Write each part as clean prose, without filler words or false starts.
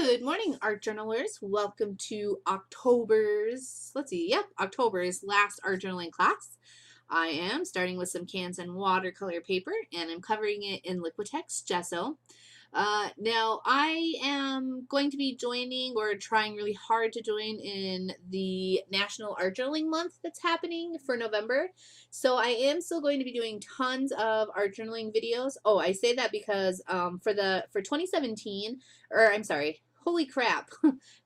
Good morning, art journalers. Welcome to October's last art journaling class. I am starting with some Canson watercolor paper, and I'm covering it in Liquitex Gesso. Now, I am going to be joining or trying really hard to join in the National Art Journaling Month that's happening for November. So I am still going to be doing tons of art journaling videos. Oh, I say that because for 2017, or I'm sorry, holy crap,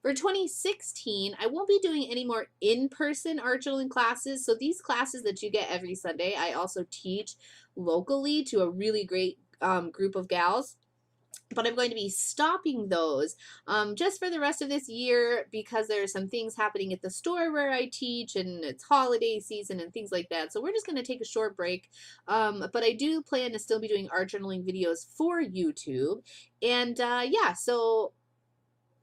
for 2016, I won't be doing any more in-person art journaling classes. So these classes that you get every Sunday, I also teach locally to a really great group of gals. But I'm going to be stopping those just for the rest of this year because there are some things happening at the store where I teach, and it's holiday season and things like that. So we're just going to take a short break. But I do plan to still be doing art journaling videos for YouTube. And yeah, so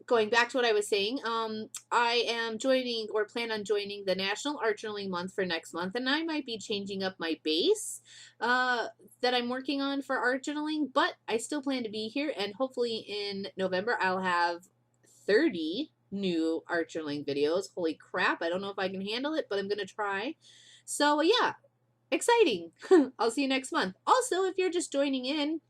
going back to what I was saying, I am joining or plan on joining the National Art Journaling Month for next month, and I might be changing up my base that I'm working on for art journaling, but I still plan to be here, and hopefully in November I'll have 30 new art journaling videos. Holy crap, I don't know if I can handle it, but I'm going to try. So yeah, exciting. I'll see you next month. Also, if you're just joining in,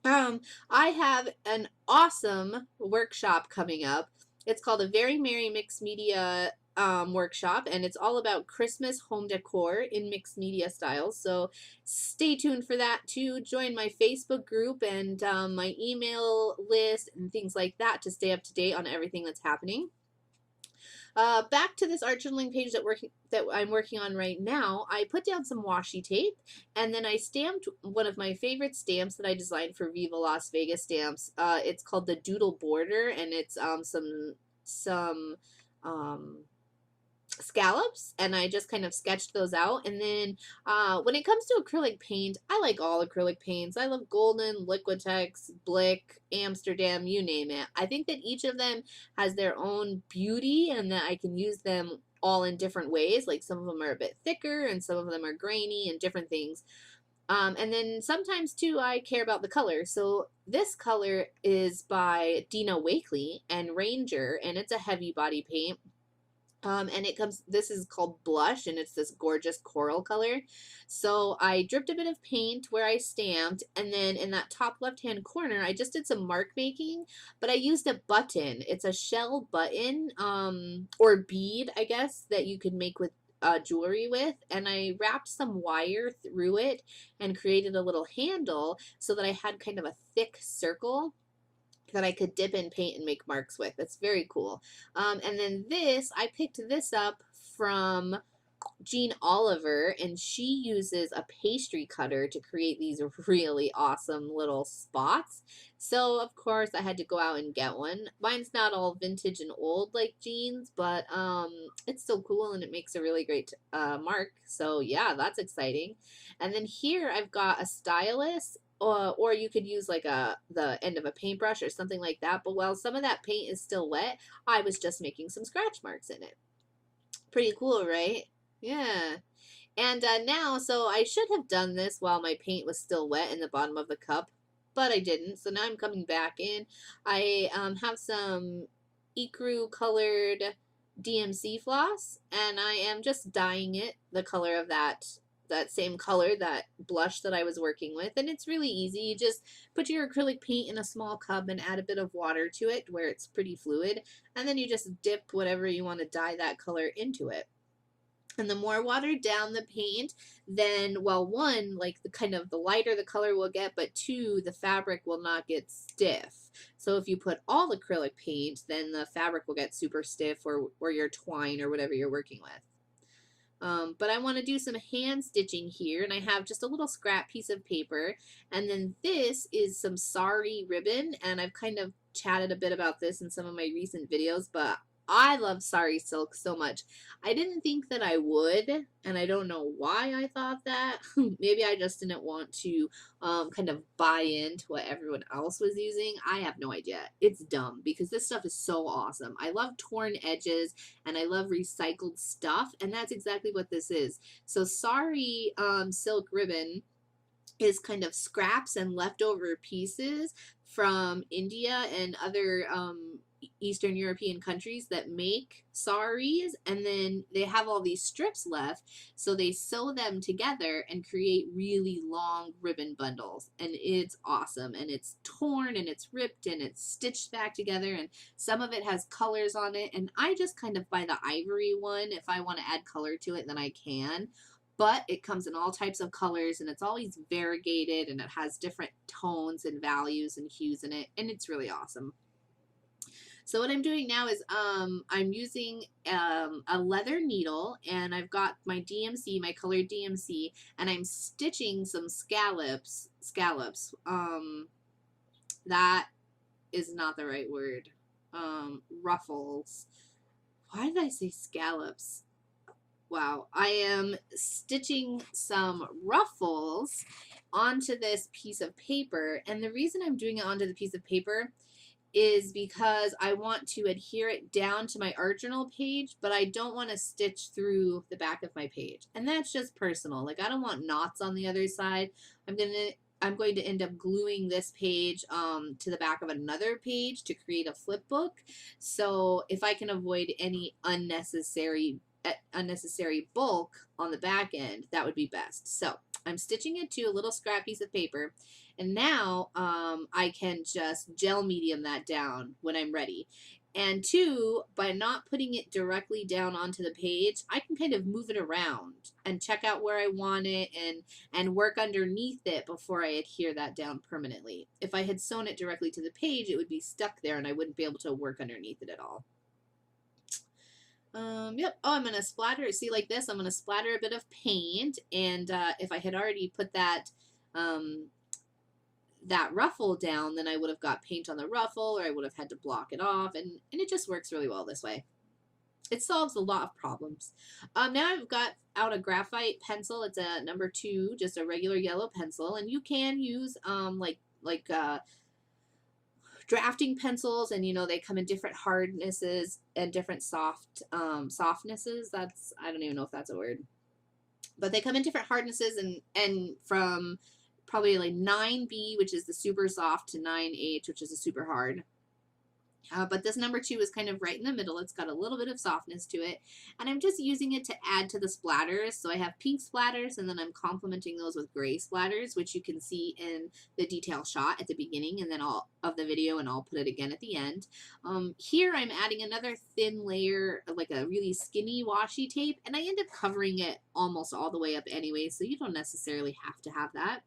I have an awesome workshop coming up. It's called a Very Merry Mixed Media workshop, and it's all about Christmas home decor in mixed media styles. So stay tuned for that too. Join my Facebook group and my email list and things like that to stay up to date on everything that's happening. Back to this art journaling page that I'm working on right now, I put down some washi tape, and then I stamped one of my favorite stamps that I designed for Viva Las Vegas stamps. It's called the Doodle Border, and it's some scallops, and I just kind of sketched those out. And then when it comes to acrylic paint, I like all acrylic paints. I love Golden, Liquitex, Blick, Amsterdam, you name it. I think that each of them has their own beauty and that I can use them all in different ways. Like some of them are a bit thicker and some of them are grainy and different things. And then sometimes too I care about the color. So this color is by Dina Wakley and Ranger, and it's a heavy body paint. And this is called Blush, and it's this gorgeous coral color. So I dripped a bit of paint where I stamped, and then in that top left-hand corner, I just did some mark making, but I used a button. It's a shell button, or bead, I guess, that you could make with jewelry with, and I wrapped some wire through it and created a little handle so that I had kind of a thick circle that I could dip in paint and make marks with. That's very cool. And then I picked this up from Jean Oliver, and she uses a pastry cutter to create these really awesome little spots. So of course I had to go out and get one. Mine's not all vintage and old like Jean's, but it's still cool and it makes a really great mark. So yeah, that's exciting. And then here I've got a stylus, or you could use like the end of a paintbrush or something like that. But while some of that paint is still wet, I was just making some scratch marks in it. Pretty cool, right? Yeah. And now, so I should have done this while my paint was still wet in the bottom of the cup, but I didn't. So now I'm coming back in. I have some ECRU colored DMC floss, and I am just dyeing it the color of that same color, that blush that I was working with. And it's really easy. You just put your acrylic paint in a small cup and add a bit of water to it where it's pretty fluid, and then you just dip whatever you want to dye that color into it. And the more watered down the paint, then, well, one, like the lighter the color will get, but two, the fabric will not get stiff. So if you put all acrylic paint, then the fabric will get super stiff, or your twine or whatever you're working with. But I want to do some hand stitching here, and I have just a little scrap piece of paper, and then this is some Sari ribbon, and I've kind of chatted a bit about this in some of my recent videos, but I love Sari silk so much. I didn't think that I would, and I don't know why I thought that. Maybe I just didn't want to kind of buy into what everyone else was using. I have no idea. It's dumb because this stuff is so awesome. I love torn edges and I love recycled stuff, and that's exactly what this is. So Sari silk ribbon is kind of scraps and leftover pieces from India and other Eastern European countries that make saris, and then they have all these strips left, so they sew them together and create really long ribbon bundles, and it's awesome, and it's torn and it's ripped and it's stitched back together, and some of it has colors on it, and I just kind of buy the ivory one. If I want to add color to it, then I can, but it comes in all types of colors, and it's always variegated, and it has different tones and values and hues in it, and it's really awesome. So what I'm doing now is I'm using a leather needle, and I've got my DMC, my colored DMC, and I'm stitching some scallops. That is not the right word. Ruffles. Why did I say scallops? Wow. I am stitching some ruffles onto this piece of paper, and the reason I'm doing it onto the piece of paper is because I want to adhere it down to my original page, but I don't want to stitch through the back of my page. And that's just personal. Like, I don't want knots on the other side. I'm going to end up gluing this page to the back of another page to create a flip book. So if I can avoid any unnecessary bulk on the back end, that would be best. So I'm stitching it to a little scrap piece of paper, and now I can just gel medium that down when I'm ready. And two, by not putting it directly down onto the page, I can kind of move it around and check out where I want it and work underneath it before I adhere that down permanently. If I had sewn it directly to the page, it would be stuck there and I wouldn't be able to work underneath it at all. Yep. Oh, I'm going to splatter. See, like this, I'm going to splatter a bit of paint. And if I had already put that ruffle down, then I would have got paint on the ruffle, or I would have had to block it off. And it just works really well this way. It solves a lot of problems. Now I've got out a graphite pencil. It's a number 2, just a regular yellow pencil. And you can use drafting pencils, and you know they come in different hardnesses and different softnesses. That's, I don't even know if that's a word, but they come in different hardnesses, and from probably like 9B, which is the super soft, to 9H, which is the super hard. But this number 2 is kind of right in the middle. It's got a little bit of softness to it. And I'm just using it to add to the splatters. So I have pink splatters, and then I'm complementing those with gray splatters, which you can see in the detail shot at the beginning and then all of the video, and I'll put it again at the end. Here I'm adding another thin layer, like a really skinny washi tape, and I end up covering it almost all the way up anyway, so you don't necessarily have to have that.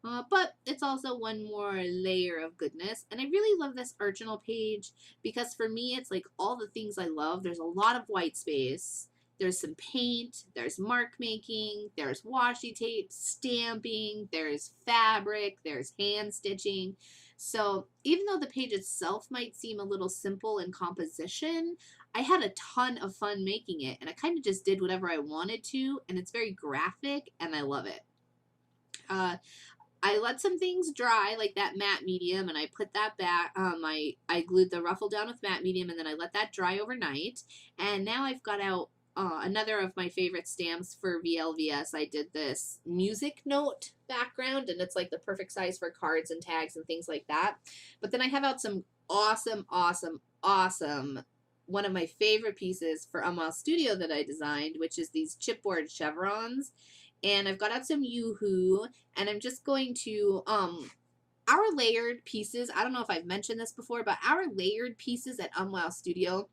But it's also one more layer of goodness. And I really love this original page because for me, it's like all the things I love. There's a lot of white space. There's some paint. There's mark making. There's washi tape, stamping. There's fabric. There's hand stitching. So even though the page itself might seem a little simple in composition, I had a ton of fun making it. And I kind of just did whatever I wanted to. And it's very graphic, and I love it. I let some things dry, like that matte medium, and I put that back. I glued the ruffle down with matte medium, and then I let that dry overnight. And now I've got out another of my favorite stamps for VLVS. I did this music note background, and it's like the perfect size for cards and tags and things like that. But then I have out some awesome, one of my favorite pieces for Amal Studio that I designed, which is these chipboard chevrons. And I've got out some Yoo-Hoo, and I'm just going to, our layered pieces, I don't know if I've mentioned this before, but our layered pieces at Unwow Studio,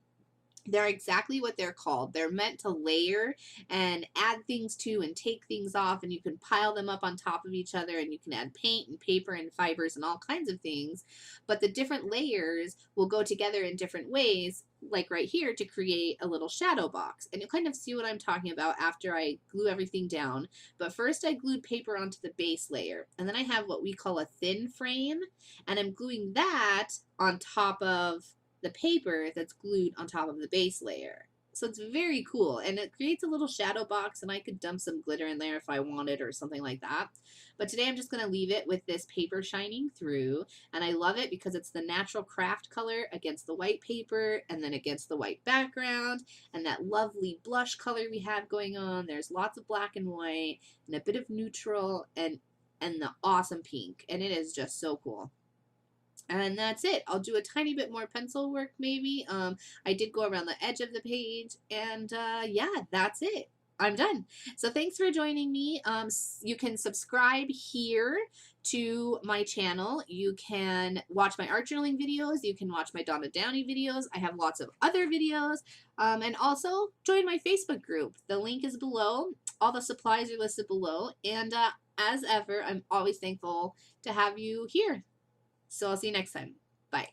they're exactly what they're called. They're meant to layer and add things to and take things off, and you can pile them up on top of each other, and you can add paint and paper and fibers and all kinds of things. But the different layers will go together in different ways, like right here, to create a little shadow box. And you'll kind of see what I'm talking about after I glue everything down. But first I glued paper onto the base layer, and then I have what we call a thin frame, and I'm gluing that on top of the paper that's glued on top of the base layer. So it's very cool, and it creates a little shadow box, and I could dump some glitter in there if I wanted or something like that. But today I'm just going to leave it with this paper shining through, and I love it because it's the natural craft color against the white paper and then against the white background, and that lovely blush color we have going on. There's lots of black and white and a bit of neutral and the awesome pink, and it is just so cool. And that's it. I'll do a tiny bit more pencil work maybe. I did go around the edge of the page, and yeah, that's it. I'm done. So thanks for joining me. You can subscribe here to my channel. You can watch my art journaling videos. You can watch my Donna Downey videos. I have lots of other videos. And also join my Facebook group. The link is below. All the supplies are listed below. And as ever, I'm always thankful to have you here. So I'll see you next time. Bye.